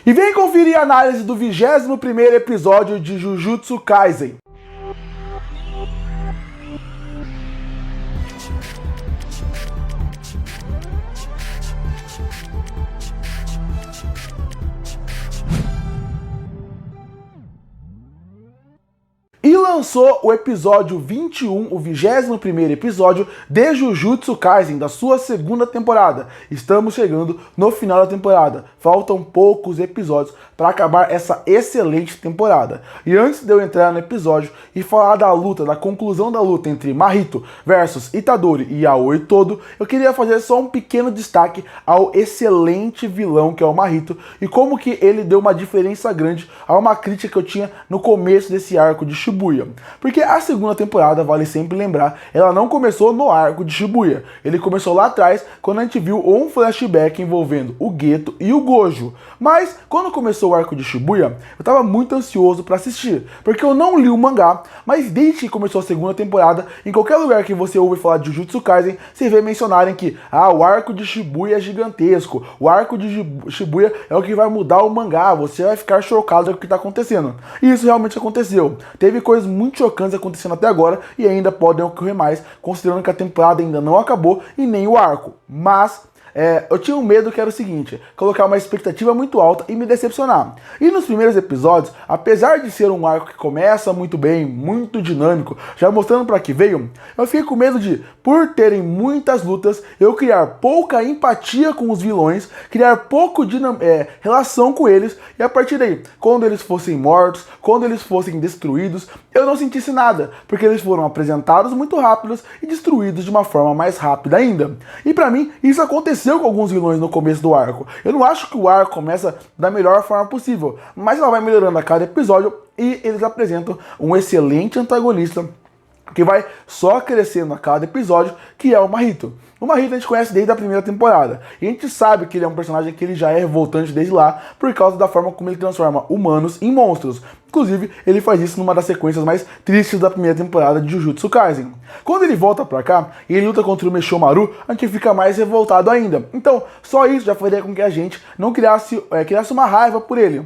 E vem conferir a análise do 21º episódio de Jujutsu Kaisen. E lançou o episódio 21, o 21º episódio de Jujutsu Kaisen, da sua segunda temporada. Estamos chegando no final da temporada. Faltam poucos episódios para acabar essa excelente temporada. E antes de eu entrar no episódio e falar da luta, da conclusão da luta entre Mahito versus Itadori e Aoi Todo, eu queria fazer só um pequeno destaque ao excelente vilão que é o Mahito e como que ele deu uma diferença grande a uma crítica que eu tinha no começo desse arco de Shibuya. Porque a segunda temporada, vale sempre lembrar, ela não começou no arco de Shibuya. Ele começou lá atrás, quando a gente viu um flashback envolvendo o Geto e o Gojo. Mas, quando começou o arco de Shibuya, eu tava muito ansioso pra assistir, porque eu não li o mangá, mas desde que começou a segunda temporada, em qualquer lugar que você ouve falar de Jujutsu Kaisen, você vê mencionarem que, o arco de Shibuya é gigantesco, o arco de Shibuya é o que vai mudar o mangá, você vai ficar chocado com o que tá acontecendo. E isso realmente aconteceu. Teve coisas muito chocantes acontecendo até agora e ainda podem ocorrer mais, considerando que a temporada ainda não acabou e nem o arco. Mas eu tinha um medo que era o seguinte, colocar uma expectativa muito alta e me decepcionar. E nos primeiros episódios, apesar de ser um arco que começa muito bem, muito dinâmico, já mostrando para que veio, eu fiquei com medo de, por terem muitas lutas, eu criar pouca empatia com os vilões, criar pouco de relação com eles, e a partir daí, quando eles fossem mortos, quando eles fossem destruídos, eu não sentisse nada, porque eles foram apresentados muito rápidos e destruídos de uma forma mais rápida ainda. E pra mim, isso aconteceu com alguns vilões no começo do arco. Eu não acho que o arco começa da melhor forma possível, mas ela vai melhorando a cada episódio e eles apresentam um excelente antagonista que vai só crescendo a cada episódio, que é o Mahito. O Mahito a gente conhece desde a primeira temporada, e a gente sabe que ele é um personagem que ele já é revoltante desde lá, por causa da forma como ele transforma humanos em monstros. Inclusive, ele faz isso numa das sequências mais tristes da primeira temporada de Jujutsu Kaisen. Quando ele volta pra cá, e ele luta contra o Meshomaru, a gente fica mais revoltado ainda. Então, só isso já faria com que a gente não criasse uma raiva por ele.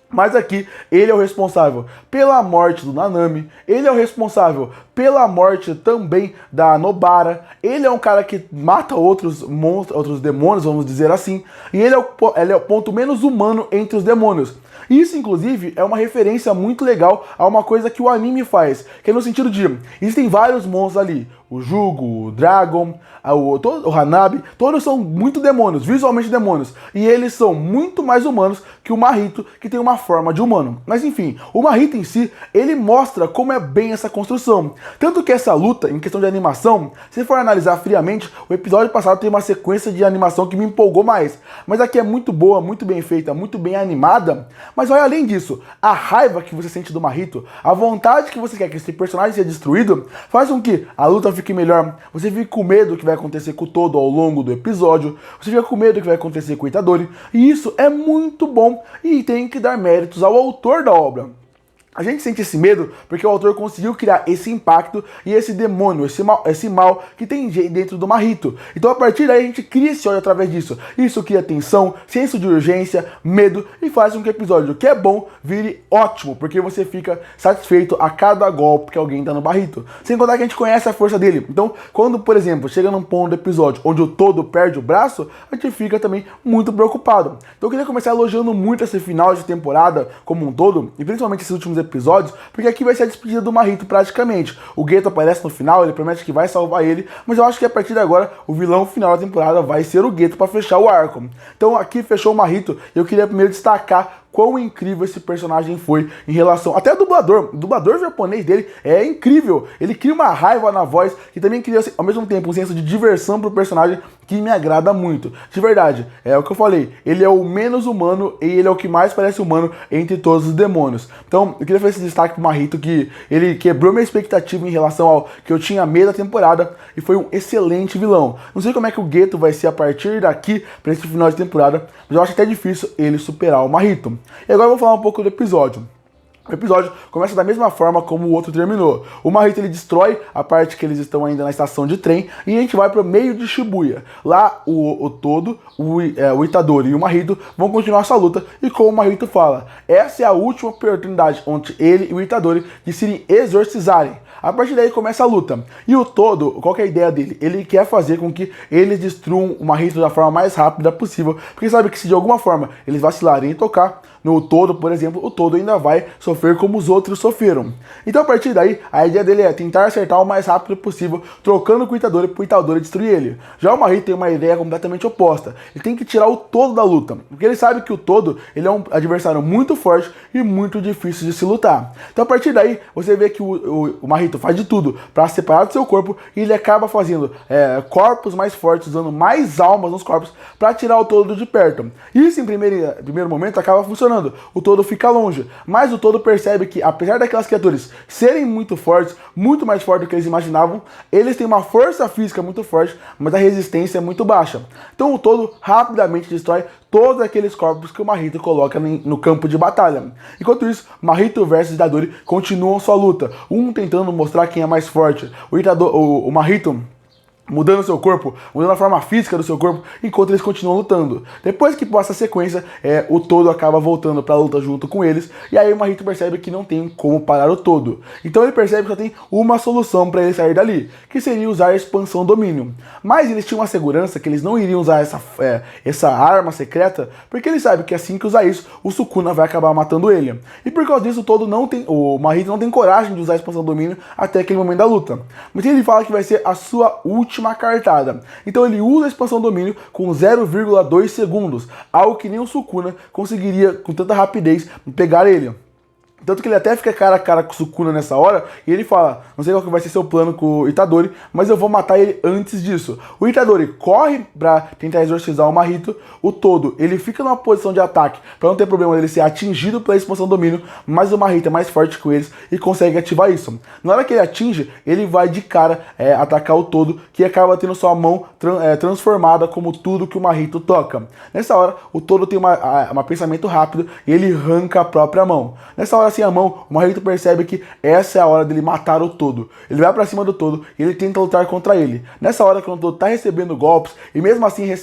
Mas aqui, ele é o responsável pela morte do Nanami, ele é o responsável pela morte também da Nobara, ele é um cara que mata outros monstros, outros demônios, vamos dizer assim, e ele é o ponto menos humano entre os demônios. Isso, inclusive, é uma referência muito legal a uma coisa que o anime faz, que é no sentido de, existem vários monstros ali, o Jugo, o Dragon, o Hanabi, todos são muito demônios, visualmente demônios, e eles são muito mais humanos que o Mahito, que tem uma forma de humano. Mas enfim, o Mahito em si, ele mostra como é bem essa construção. Tanto que essa luta, em questão de animação, se for analisar friamente, o episódio passado tem uma sequência de animação que me empolgou mais, mas aqui é muito boa, muito bem feita, muito bem animada. Mas olha, além disso, a raiva que você sente do Mahito, a vontade que você quer que esse personagem seja destruído, faz com que a luta fique melhor, você fica com medo do que vai acontecer com o Todo ao longo do episódio, você fica com medo do que vai acontecer com o Itadori, e isso é muito bom e tem que dar méritos ao autor da obra. A gente sente esse medo porque o autor conseguiu criar esse impacto e esse demônio, esse mal que tem dentro do Mahito. Então a partir daí a gente cria esse ódio através disso. Isso cria tensão, senso de urgência, medo e faz com que o episódio que é bom vire ótimo, porque você fica satisfeito a cada golpe que alguém dá no Mahito. Sem contar que a gente conhece a força dele. Então quando, por exemplo, chega num ponto do episódio onde o Todo perde o braço, a gente fica também muito preocupado. Então eu queria começar elogiando muito esse final de temporada como um todo, e principalmente esses últimos episódios, porque aqui vai ser a despedida do Mahito praticamente. O Geto aparece no final, ele promete que vai salvar ele, mas eu acho que a partir de agora o vilão final da temporada vai ser o Geto para fechar o arco. Então aqui fechou o Mahito, e eu queria primeiro destacar quão incrível esse personagem foi em relação... Até o dublador japonês dele é incrível. Ele cria uma raiva na voz que também cria, ao mesmo tempo, um senso de diversão pro personagem que me agrada muito. De verdade, é o que eu falei. Ele é o menos humano e ele é o que mais parece humano entre todos os demônios. Então, eu queria fazer esse destaque pro Mahito, que ele quebrou minha expectativa em relação ao que eu tinha medo da temporada e foi um excelente vilão. Não sei como é que o Geto vai ser a partir daqui para esse final de temporada, mas eu acho até difícil ele superar o Mahito. E agora eu vou falar um pouco do episódio. O episódio começa da mesma forma como o outro terminou. O Mahito ele destrói a parte que eles estão ainda na estação de trem e a gente vai para o meio de Shibuya. Lá o Todo, o Itadori e o Mahito vão continuar sua luta e como o Mahito fala, essa é a última oportunidade onde ele e o Itadori decidem exorcizarem. A partir daí começa a luta. E o Todo, qual que é a ideia dele? Ele quer fazer com que eles destruam o Mahito da forma mais rápida possível, porque sabe que se de alguma forma eles vacilarem e tocar no Todo, por exemplo, o Todo ainda vai sofrer como os outros sofreram. Então a partir daí, a ideia dele é tentar acertar o mais rápido possível, trocando com o Itadori pro Itadori destruir ele. Já o Mahito tem uma ideia completamente oposta. Ele tem que tirar o Todo da luta, porque ele sabe que o Todo ele é um adversário muito forte e muito difícil de se lutar. Então a partir daí, você vê que o Mahito faz de tudo para separar do seu corpo e ele acaba fazendo corpos mais fortes, usando mais almas nos corpos para tirar o Todo de perto. Isso em primeiro momento acaba funcionando. O Todo fica longe, mas o Todo percebe que apesar daquelas criaturas serem muito fortes, muito mais fortes do que eles imaginavam, eles têm uma força física muito forte, mas a resistência é muito baixa. Então o Todo rapidamente destrói todos aqueles corpos que o Mahito coloca no campo de batalha. Enquanto isso, Mahito versus Itadori continuam sua luta, um tentando mostrar quem é mais forte. O Mahito mudando seu corpo, mudando a forma física do seu corpo, enquanto eles continuam lutando. Depois que passa a sequência, o Todo acaba voltando pra luta junto com eles, e aí o Mahito percebe que não tem como parar o Todo. Então ele percebe que só tem uma solução para ele sair dali, que seria usar a expansão domínio. Mas eles tinham uma segurança que eles não iriam usar essa arma secreta, porque eles sabem que assim que usar isso, o Sukuna vai acabar matando ele. E por causa disso, o Mahito não tem coragem de usar a expansão domínio até aquele momento da luta. Mas ele fala que vai ser a sua última cartada. Então ele usa a expansão domínio com 0,2 segundos, algo que nem o Sukuna conseguiria com tanta rapidez pegar ele. Tanto que ele até fica cara a cara com o Sukuna nessa hora, e ele fala, não sei qual que vai ser seu plano com o Itadori, mas eu vou matar ele antes disso. O Itadori corre pra tentar exorcizar o Mahito, o Todo, ele fica numa posição de ataque, pra não ter problema dele ser atingido pela expansão domínio, mas o Mahito é mais forte que eles e consegue ativar isso. Na hora que ele atinge, ele vai de cara atacar o Todo, que acaba tendo sua mão transformada como tudo que o Mahito toca. Nessa hora, o Todo tem um pensamento rápido e ele arranca a própria mão. Nessa hora, assim a mão, o Mahito percebe que essa é a hora dele matar o Todo. Ele vai pra cima do Todo e ele tenta lutar contra ele. Nessa hora, quando o Todo tá recebendo golpes e mesmo assim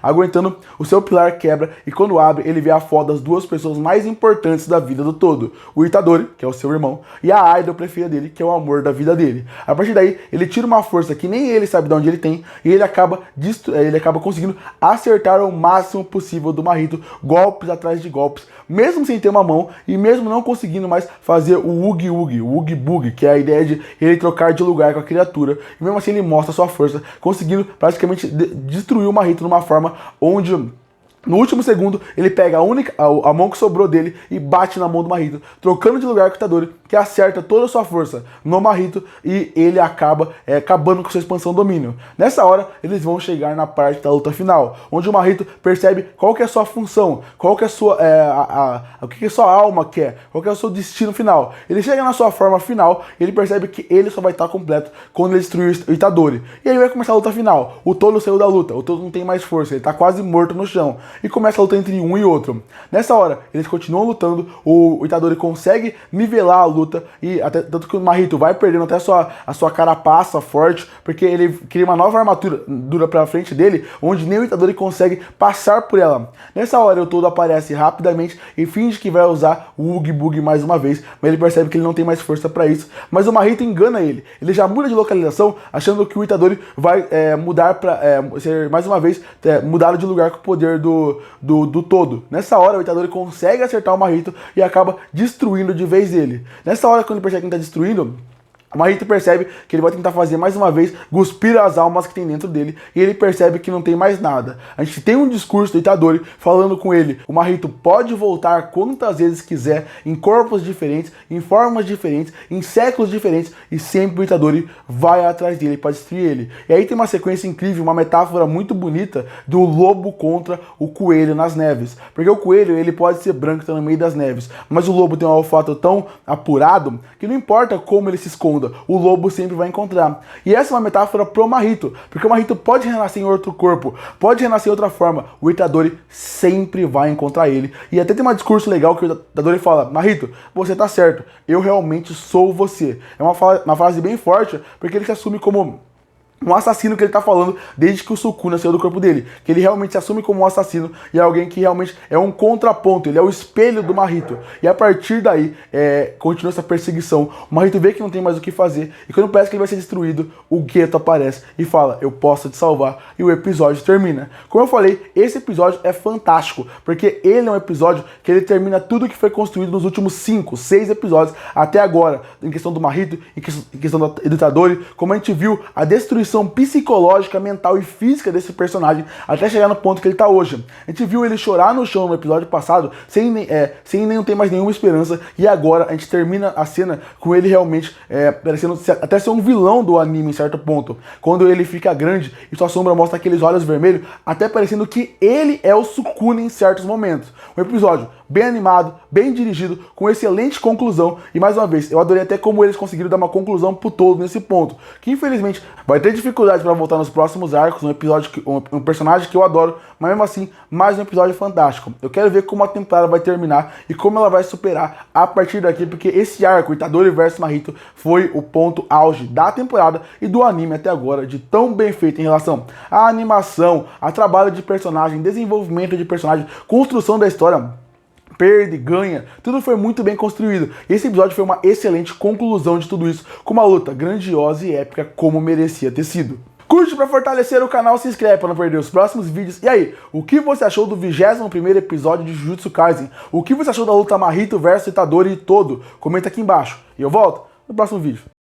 aguentando, o seu pilar quebra e quando abre, ele vê a foto das duas pessoas mais importantes da vida do Todo. O Itadori, que é o seu irmão, e a idol preferida dele, que é o amor da vida dele. A partir daí, ele tira uma força que nem ele sabe de onde ele tem e ele acaba conseguindo acertar o máximo possível do Mahito, golpes atrás de golpes, mesmo sem ter uma mão e mesmo não conseguindo mais fazer o Oogie Boogie, que é a ideia de ele trocar de lugar com a criatura. E mesmo assim ele mostra sua força, conseguindo praticamente destruir o Mahito numa forma onde no último segundo, ele pega a mão que sobrou dele e bate na mão do Mahito, trocando de lugar com o Itadori, que acerta toda a sua força no Mahito e ele acaba acabando com sua expansão domínio. Nessa hora, eles vão chegar na parte da luta final, onde o Mahito percebe qual que é a sua função, qual que é a sua, o que a sua alma quer, qual que é o seu destino final. Ele chega na sua forma final e ele percebe que ele só vai estar completo quando ele destruir o Itadori. E aí vai começar a luta final. O Todo saiu da luta, o Todo não tem mais força, ele está quase morto no chão. E começa a luta entre um e outro. Nessa hora, eles continuam lutando, o Itadori consegue nivelar a luta, e até tanto que o Mahito vai perdendo até a sua carapaça forte, porque ele cria uma nova armadura dura pra frente dele, onde nem o Itadori consegue passar por ela. Nessa hora, o Todo aparece rapidamente e finge que vai usar o Oogie Boogie mais uma vez, mas ele percebe que ele não tem mais força pra isso, mas o Mahito engana ele. Ele já muda de localização, achando que o Itadori vai mudar pra ser mais uma vez mudado de lugar com o poder do Todo. Nessa hora, o Itadori consegue acertar o Mahito e acaba destruindo de vez ele. Nessa hora, quando ele percebe que ele está destruindo, o Mahito percebe que ele vai tentar fazer mais uma vez, cuspir as almas que tem dentro dele, e ele percebe que não tem mais nada. A gente tem um discurso do Itadori falando com ele, o Mahito pode voltar quantas vezes quiser, em corpos diferentes, em formas diferentes, em séculos diferentes, e sempre o Itadori vai atrás dele para destruir ele. E aí tem uma sequência incrível, uma metáfora muito bonita do lobo contra o coelho nas neves. Porque o coelho, ele pode ser branco, tá no meio das neves, mas o lobo tem um olfato tão apurado, que não importa como ele se esconde, segunda, o lobo sempre vai encontrar. E essa é uma metáfora pro Mahito, porque o Mahito pode renascer em outro corpo, pode renascer em outra forma, o Itadori sempre vai encontrar ele. E até tem um discurso legal que o Itadori fala: Mahito, você tá certo, eu realmente sou você. É uma frase bem forte, porque ele se assume como um assassino que ele tá falando desde que o Sukuna saiu do corpo dele. Que ele realmente se assume como um assassino e é alguém que realmente é um contraponto, ele é o espelho do Mahito. E a partir daí, continua essa perseguição. O Mahito vê que não tem mais o que fazer e quando parece que ele vai ser destruído, o Geto aparece e fala: eu posso te salvar. E o episódio termina. Como eu falei, esse episódio é fantástico, porque ele é um episódio que ele termina tudo que foi construído nos últimos 5, 6 episódios até agora, em questão do Mahito, em questão do Itadori. Como a gente viu, a destruição psicológica, mental e física desse personagem até chegar no ponto que ele tá hoje. A gente viu ele chorar no chão no episódio passado, sem nem ter mais nenhuma esperança, e agora a gente termina a cena com ele realmente parecendo até ser um vilão do anime em certo ponto. Quando ele fica grande e sua sombra mostra aqueles olhos vermelhos, até parecendo que ele é o Sukuna em certos momentos. Um episódio bem animado, bem dirigido, com excelente conclusão, e mais uma vez, eu adorei até como eles conseguiram dar uma conclusão pro todo nesse ponto, que infelizmente vai ter dificuldade para voltar nos próximos arcos, um personagem que eu adoro, mas mesmo assim, mais um episódio fantástico. Eu quero ver como a temporada vai terminar e como ela vai superar a partir daqui, porque esse arco, Itadori vs Mahito, foi o ponto auge da temporada e do anime até agora, de tão bem feito em relação à animação, a trabalho de personagem, desenvolvimento de personagem, construção da história. Perde, ganha, tudo foi muito bem construído. Esse episódio foi uma excelente conclusão de tudo isso, com uma luta grandiosa e épica como merecia ter sido. Curte para fortalecer o canal, se inscreve para não perder os próximos vídeos. E aí, o que você achou do 21º episódio de Jujutsu Kaisen? O que você achou da luta Mahito versus Itadori todo? Comenta aqui embaixo. E eu volto no próximo vídeo.